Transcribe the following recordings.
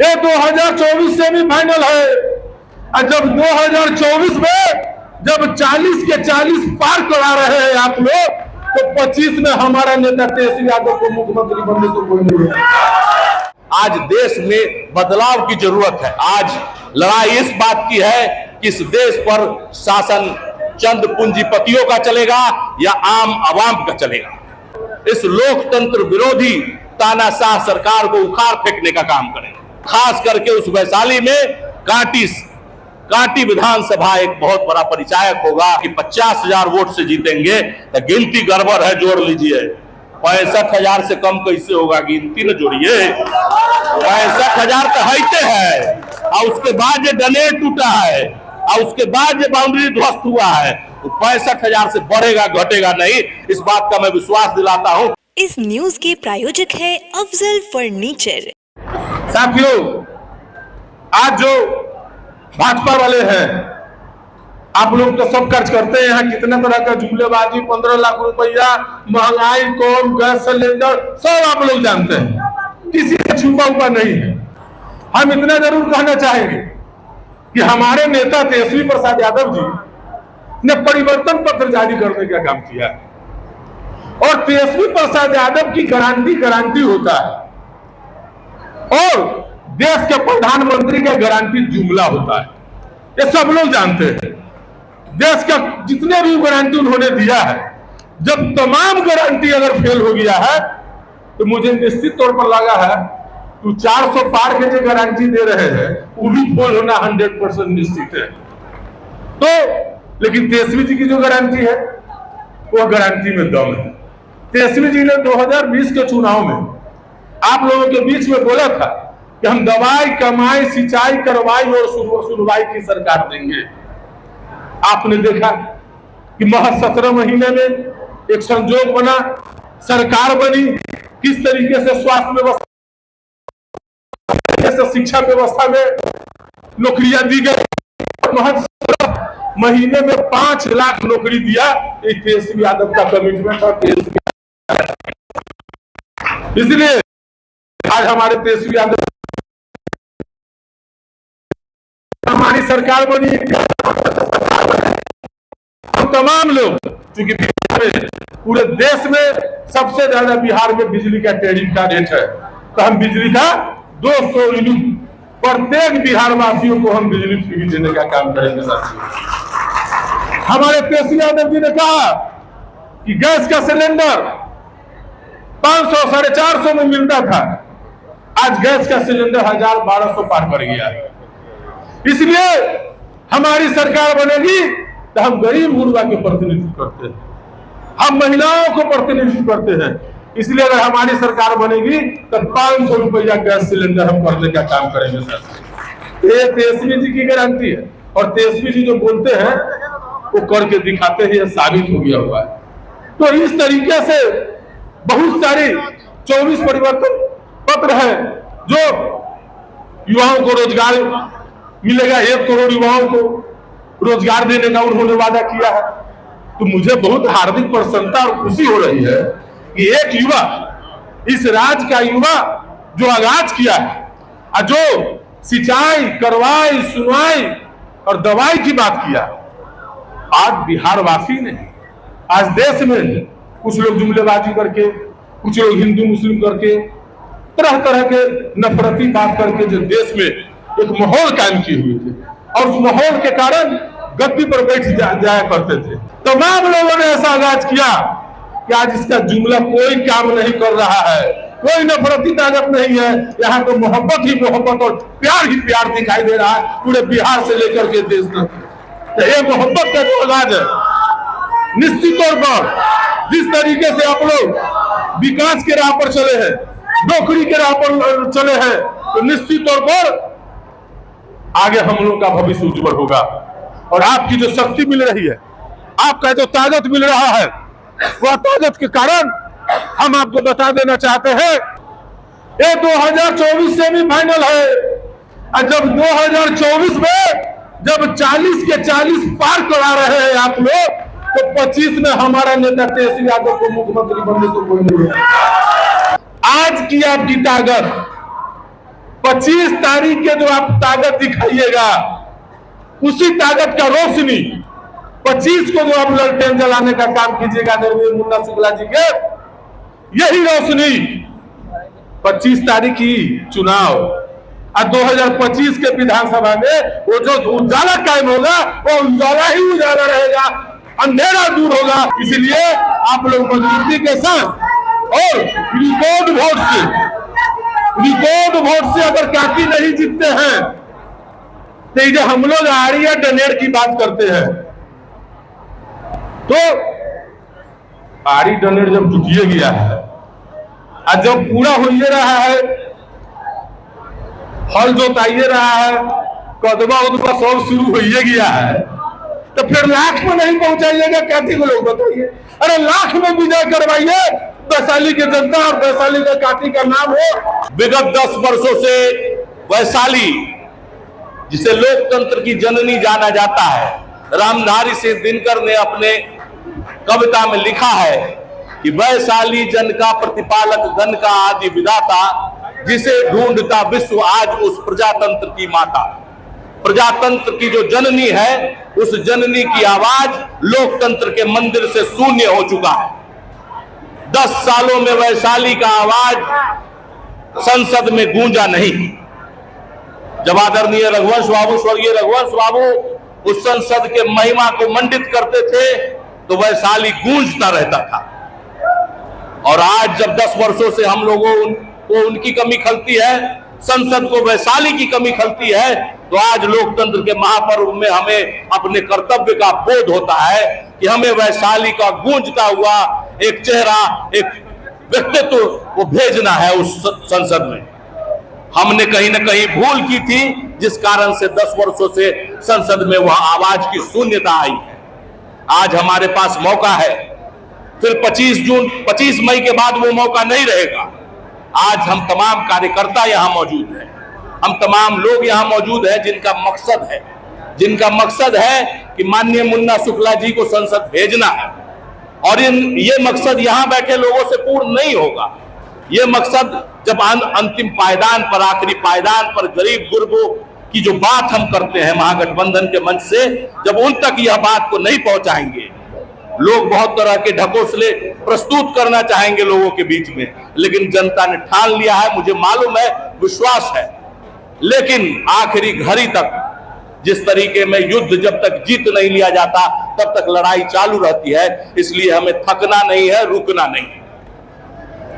ये 2024 से भी फाइनल है। और जब 2024 में जब 40 के 40 पार करा रहे हैं आप लोग, तो 25 में हमारा नेता तेजस्वी यादव को मुख्यमंत्री बनने से कोई नहीं है। आज देश में बदलाव की जरूरत है। आज लड़ाई इस बात की है कि इस देश पर शासन चंद पूंजीपतियों का चलेगा या आम आवाम का चलेगा। इस लोकतंत्र विरोधी तानाशाह सरकार को उखाड़ फेंकने का काम करें। खास करके उस वैशाली में कांटी विधानसभा एक बहुत बड़ा परिचायक होगा कि 50,000 वोट से जीतेंगे। तो गिनती गड़बड़ है, जोड़ लीजिए। 65,000 से कम कैसे होगा? गिनती न जोड़िए। 65,000 तो हैते है, और उसके बाद जो डनेर टूटा है, और उसके बाद जो बाउंड्री ध्वस्त हुआ है, तो 65,000 से बढ़ेगा घटेगा नहीं। इस बात का मैं विश्वास दिलाता हूँ। इस न्यूज के प्रायोजक है अफजल फर्नीचर। साथियों, आज जो भाजपा वाले हैं, आप लोग तो सब खर्च करते हैं। यहाँ कितना तरह का जुमलेबाजी, 15 लाख रुपया, महंगाई कम, गैस सिलेंडर, सब आप लोग जानते हैं। किसी से छुपा हुआ नहीं है। हम इतना जरूर कहना चाहेंगे कि हमारे नेता तेजस्वी प्रसाद यादव जी ने परिवर्तन पत्र जारी करने का काम किया है। और तेजस्वी प्रसाद यादव की गारंटी होता है, और देश के प्रधानमंत्री का गारंटी जुमला होता है। ये सब लोग जानते हैं। देश का जितने भी गारंटी उन्होंने दिया है, जब तमाम गारंटी अगर फेल हो गया है, तो मुझे निश्चित तौर पर लगा है तो 400 पार के जो गारंटी दे रहे हैं वो भी फेल होना 100% निश्चित है। तो लेकिन तेजस्वी जी की जो गारंटी है, वो गारंटी में दम है। तेजस्वी जी ने 2020 के चुनाव में आप लोगों के बीच में बोला था कि हम दवाई, कमाई, सिंचाई, करवाई और सुनवाई की सरकार देंगे। आपने देखा कि महज 17 महीने में एक संजोग बना, सरकार बनी। किस तरीके से स्वास्थ्य व्यवस्था, शिक्षा व्यवस्था में नौकरियां दी गई। महज 17 महीने में 5 लाख नौकरी दिया। तेजस्वी यादव का कमिटमेंट और इसलिए आज हमारे तेजस्वी यादव, हमारी सरकार बनी। तमाम लोग, चूंकि पूरे देश में सबसे ज्यादा बिहार में बिजली का ट्रेडिंग का रेट है, तो हम बिजली का 200 यूनिट प्रत्येक बिहार वासियों को हम बिजली फ्री देने का काम करेंगे। साथियों, हमारे तेजस्वी यादव जी ने कहा कि गैस का सिलेंडर 500 450 में मिलता था, आज गैस का सिलेंडर 1000-1200 पार कर गया है। इसलिए हमारी सरकार बनेगी तो हम गरीब गुरबा के प्रतिनिधित्व करते हैं, हम महिलाओं को प्रतिनिधित्व करते हैं। इसलिए अगर हमारी सरकार बनेगी तो 500 रुपया गैस सिलेंडर हम करने का काम करेंगे। सर, ये तेजस्वी जी की गारंटी है, और तेजस्वी जी जो बोलते हैं वो करके दिखाते हैं, साबित हो गया हुआ है। तो इस तरीके से बहुत सारी 24 परिवर्तन पत्र है जो युवाओं को रोजगार मिलेगा। 1 करोड़ युवाओं को रोजगार देने का उन्होंने वादा किया है। तो मुझे बहुत हार्दिक प्रसन्नता और खुशी हो रही है कि एक युवा, इस राज्य का युवा जो आगाज किया है, और जो सिंचाई, करवाई, सुनवाई और दवाई की बात किया, आज बिहार वासी ने, आज देश में कुछ लोग जुमलेबाजी करके, कुछ लोग हिंदू मुस्लिम करके, तरह तरह के नफरती बात करके जो देश में एक माहौल कायम किए हुए थे, और उस माहौल के कारण गद्दी पर बैठ जाया करते थे। तमाम लोगों ने ऐसा आगाज किया कि आज इसका जुमला कोई काम नहीं कर रहा है, कोई नफरती ताकत नहीं है। यहाँ तो मोहब्बत ही मोहब्बत और प्यार ही प्यार दिखाई दे रहा है, पूरे बिहार से लेकर के देश तक। तो ये मोहब्बत का जो आगाज है, निश्चित तौर पर जिस तरीके से आप लोग विकास के राह पर चले हैं, नौकरी के राह पर चले हैं, तो निश्चित तौर पर आगे हम लोग का भविष्य उज्जवल होगा। और आपकी जो शक्ति मिल रही है, आपका जो ताकत मिल रहा है, वह ताकत के कारण हम आपको बता देना चाहते हैं, ये 2024 से भी फाइनल है। और जब 2024 में जब 40 के 40 पार करा रहे हैं आप लोग, तो 25 में हमारा नेता तेजस्वी यादव को मुख्यमंत्री बनने से कोई नहीं है। आज की आपकी ताकत 25 तारीख के जो आप ताकत दिखाइएगा, उसी ताकत का रोशनी 25 को जो आप ललटेन जलाने का काम कीजिएगा निर्मोही मुन्ना शुक्ला जी के, यही रोशनी 25 तारीख की चुनाव और 2025 के विधानसभा में वो जो उजाला कायम होगा, वो उजाला ही उजाला रहेगा, अंधेरा दूर होगा। इसलिए आप लोग मजबूती के साथ और रिकॉर्ड वोट से अगर काफी नहीं जीतते हैं तो ये हम लोग आड़ी या डनेर की बात करते हैं, तो आड़ी डनेर जब जुटिए गया है और जब पूरा हो ही रहा है, हल जोताइए रहा है, कदवा उदवा सब शुरू हो ही गया है, तो फिर लाख में नहीं पहुंचाइएगा क्या को लोग बताइए? अरे लाख में विजय करवाइए, वैशाली की जनता और वैशाली के काटी का नाम हो। विगत 10 वर्षों से वैशाली, जिसे लोकतंत्र की जननी जाना जाता है, रामधारी सिंह दिनकर ने अपने कविता में लिखा है कि वैशाली जन का प्रतिपालक, गण का आदि विधाता, जिसे ढूंढता विश्व आज उस प्रजातंत्र की माता। प्रजातंत्र की जो जननी है, उस जननी की आवाज लोकतंत्र के मंदिर से शून्य हो चुका है। 10 सालों में वैशाली का आवाज संसद में गूंजा नहीं। जब आदरणीय रघुवंश बाबू, स्वर्गीय रघुवंश बाबू उस संसद के महिमा को मंडित करते थे तो वैशाली गूंजता रहता था। और आज जब 10 वर्षों से हम लोगों को उनकी कमी खलती है, संसद को वैशाली की कमी खलती है, तो आज लोकतंत्र के महापर्व में हमें अपने कर्तव्य का बोध होता है कि हमें वैशाली का गूंजता हुआ एक चेहरा, एक व्यक्तित्व को भेजना है उस संसद में। हमने कहीं ना कहीं भूल की थी, जिस कारण से 10 वर्षों से संसद में वह आवाज की शून्यता आई है। आज हमारे पास मौका है, फिर 25 मई के बाद वो मौका नहीं रहेगा। आज हम तमाम कार्यकर्ता यहां मौजूद हैं, हम तमाम लोग यहां मौजूद हैं जिनका मकसद है कि माननीय मुन्ना शुक्ला जी को संसद भेजना है। और ये मकसद यहां बैठे लोगों से पूर्ण नहीं होगा। ये मकसद जब अंतिम पायदान पर, आखिरी पायदान पर गरीब गुरबों की जो बात हम करते हैं महागठबंधन के मंच से, जब उन तक यह बात को नहीं पहुंचाएंगे, लोग बहुत तरह के ढकोसले प्रस्तुत करना चाहेंगे लोगों के बीच में, लेकिन जनता ने ठान लिया है, मुझे मालूम है, विश्वास है। लेकिन आखिरी घड़ी तक जिस तरीके में युद्ध जब तक जीत नहीं लिया जाता, तब तक लड़ाई चालू रहती है। इसलिए हमें थकना नहीं है, रुकना नहीं है।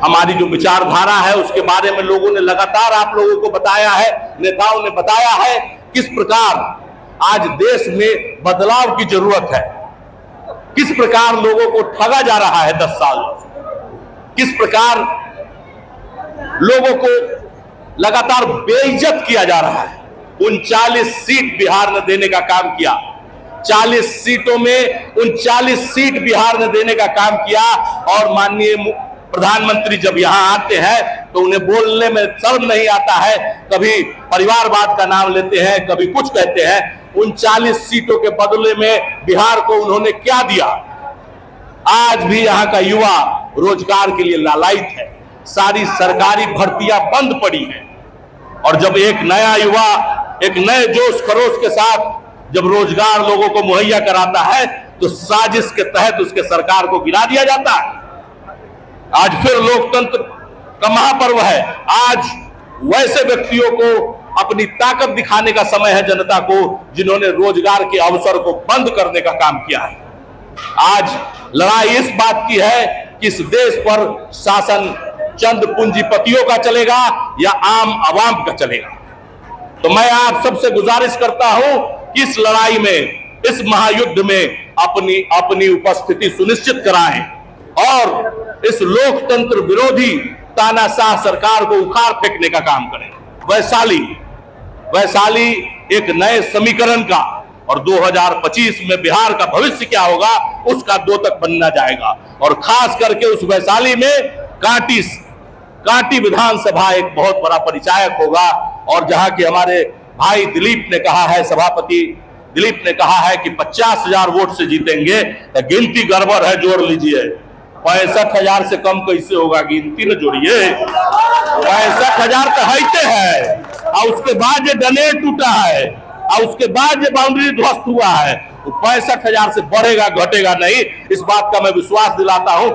हमारी जो विचारधारा है उसके बारे में लोगों ने लगातार आप लोगों को बताया है, नेताओं ने बताया है किस प्रकार आज देश में बदलाव की जरूरत है, किस प्रकार लोगों को ठगा जा रहा है 10 साल, किस प्रकार लोगों को लगातार बेइज्जत किया जा रहा है। 39 सीट बिहार ने देने का काम किया, 40 सीटों में 39 सीट बिहार ने देने का काम किया। और माननीय प्रधानमंत्री जब यहां आते हैं तो उन्हें बोलने में शर्म नहीं आता है, कभी परिवारवाद का नाम लेते हैं, कभी कुछ कहते हैं। 39 सीटों के बदले में बिहार को उन्होंने क्या दिया? आज भी यहाँ का युवा रोजगार के लिए लालायित है, सारी सरकारी भर्तियां बंद पड़ी हैं। और जब एक नया युवा एक नए जोश खरोश के साथ जब रोजगार लोगों को मुहैया कराता है, तो साजिश के तहत उसके सरकार को गिरा दिया जाता है। आज फिर लोकतंत्र का महापर्व है। आज वैसे व्यक्तियों को अपनी ताकत दिखाने का समय है, जनता को, जिन्होंने रोजगार के अवसर को बंद करने का काम किया है। आज लड़ाई इस बात की है कि इस देश पर शासन चंद पूंजीपतियों का चलेगा या आम आवाम का चलेगा। तो मैं आप सबसे गुजारिश करता हूं कि इस लड़ाई में, इस महायुद्ध में अपनी उपस्थिति सुनिश्चित कराएं और इस लोकतंत्र विरोधी तानाशाह सरकार को उखाड़ फेंकने का काम करें। वैशाली एक नए समीकरण का, और 2025 में बिहार का भविष्य क्या होगा उसका द्योतक बनना जाएगा। और खास करके उस वैशाली में कांटी विधानसभा एक बहुत बड़ा परिचायक होगा। और जहां के हमारे भाई दिलीप ने कहा है, सभापति दिलीप ने कहा है कि 50,000 वोट से जीतेंगे, तो गिनती गड़बड़ है, जोड़ लीजिए। 65,000 से कम कैसे होगा? गिनती न जोड़िए, 65,000 तो है। और उसके बाद ये डनेल टूटा है और उसके बाद ये बाउंड्री ध्वस्त हुआ है, तो 65,000 से बढ़ेगा घटेगा नहीं, इस बात का मैं विश्वास दिलाता हूं।